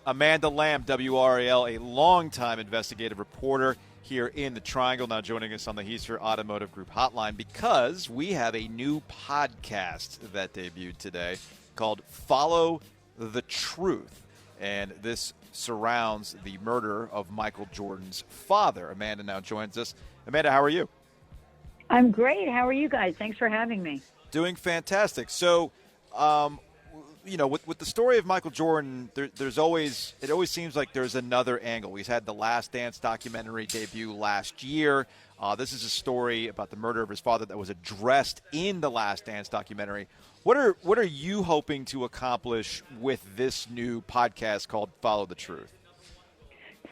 Amanda Lamb, WRAL, a longtime investigative reporter here in the Triangle, now joining us on the Heister Automotive Group hotline because we have a new podcast that debuted today called Follow the Truth. And this surrounds the murder of Michael Jordan's father. Amanda now joins us. Amanda, how are you? I'm great. How are you guys? Thanks for having me. Doing fantastic. So, with the story of Michael Jordan, it always seems like there's another angle. He's had the Last Dance documentary debut last year. This is a story about the murder of his father that was addressed in the Last Dance documentary. What are you hoping to accomplish with this new podcast called Follow the Truth?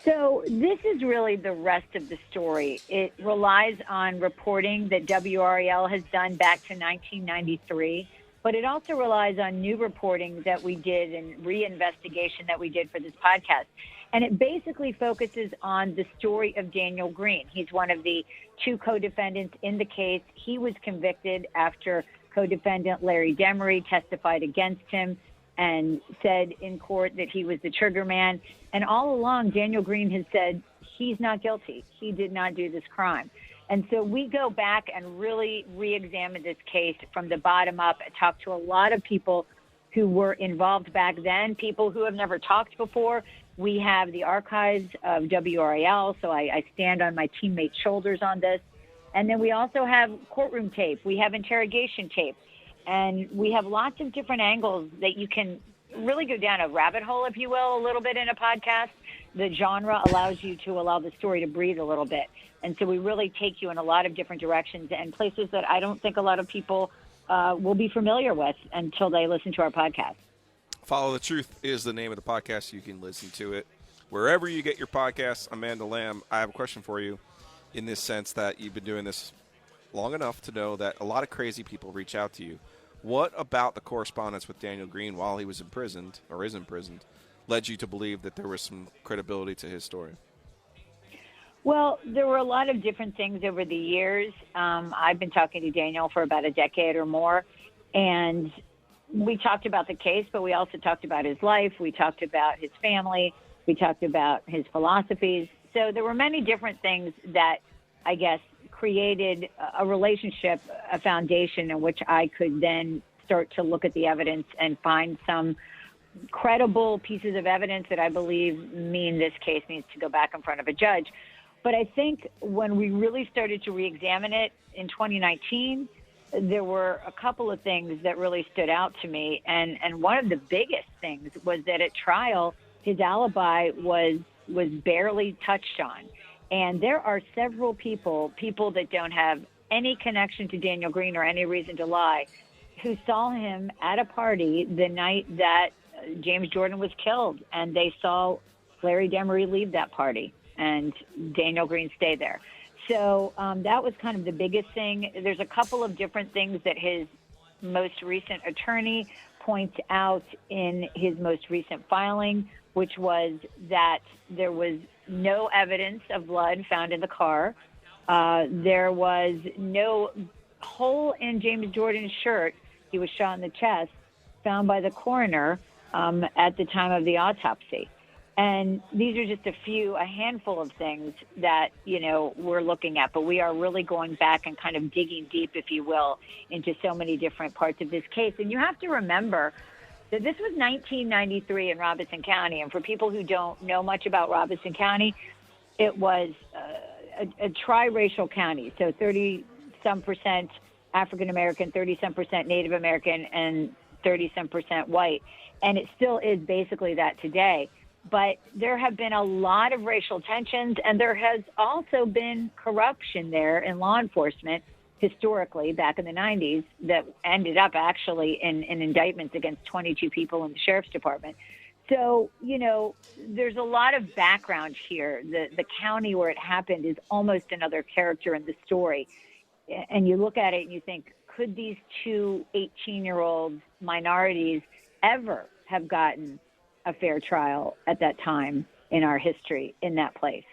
So this is really the rest of the story. It relies on reporting that WRAL has done back to 1993, but it also relies on new reporting that we did and reinvestigation that we did for this podcast. And it basically focuses on the story of Daniel Green. He's one of the two co-defendants in the case. He was convicted after co-defendant Larry Demery testified against him and said in court that he was the trigger man. And all along, Daniel Green has said he's not guilty. He did not do this crime. And so we go back and really re-examine this case from the bottom up and talk to a lot of people who were involved back then, people who have never talked before. We have the archives of WRAL, so I stand on my teammates' shoulders on this. And then we also have courtroom tape. We have interrogation tape. And we have lots of different angles that you can really go down a rabbit hole, if you will, a little bit in a podcast. The genre allows you to allow the story to breathe a little bit. And so we really take you in a lot of different directions and places that I don't think a lot of people will be familiar with until they listen to our podcast. Follow the Truth is the name of the podcast. You can listen to it wherever you get your podcasts. Amanda Lamb, I have a question for you in this sense that you've been doing this long enough to know that a lot of crazy people reach out to you. What about the correspondence with Daniel Green while he was imprisoned or is imprisoned led you to believe that there was some credibility to his story? Well, there were a lot of different things over the years. I've been talking to Daniel for about a decade or more, and we talked about the case, but we also talked about his life. We talked about his family. We talked about his philosophies. So there were many different things that, I guess, created a relationship, a foundation in which I could then start to look at the evidence and find some credible pieces of evidence that I believe mean this case needs to go back in front of a judge. But I think when we really started to re-examine it in 2019, there were a couple of things that really stood out to me. And one of the biggest things was that at trial, his alibi was barely touched on. And there are several people that don't have any connection to Daniel Green or any reason to lie, who saw him at a party the night that James Jordan was killed. And they saw Larry Demery leave that party and Daniel Green stay there. So that was kind of the biggest thing. There's a couple of different things that his most recent attorney points out in his most recent filing, which was that there was no evidence of blood found in the car. There was no hole in James Jordan's shirt. He was shot in the chest, found by the coroner at the time of the autopsy. And these are just a handful of things that, we're looking at. But we are really going back and kind of digging deep, if you will, into so many different parts of this case. And you have to remember that this was 1993 in Robeson County. And for people who don't know much about Robeson County, it was a triracial county. So 30-some% African-American, 30-some% Native American, and 30-some% white. And it still is basically that today. But there have been a lot of racial tensions, and there has also been corruption there in law enforcement historically back in the 90s that ended up actually in indictments against 22 people in the sheriff's department. So, there's a lot of background here. The county where it happened is almost another character in the story. And you look at it and you think, could these two 18-year-old minorities ever have gotten a fair trial at that time in our history in that place?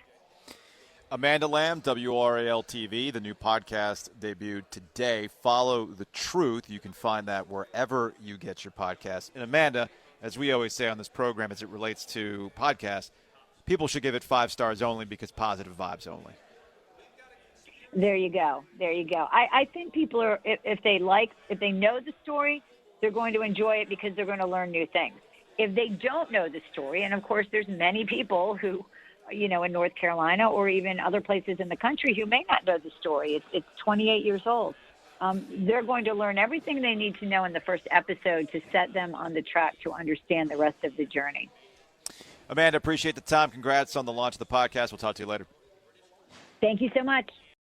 Amanda Lamb, WRAL TV, the new podcast debuted today. Follow the Truth. You can find that wherever you get your podcast. And Amanda, as we always say on this program, as it relates to podcasts, people should give it 5 stars only because positive vibes only. There you go. There you go. I think people are, if they know the story, they're going to enjoy it because they're going to learn new things. If they don't know the story, and of course there's many people who, in North Carolina or even other places in the country who may not know the story. It's 28 years old. They're going to learn everything they need to know in the first episode to set them on the track to understand the rest of the journey. Amanda, appreciate the time. Congrats on the launch of the podcast. We'll talk to you later. Thank you so much.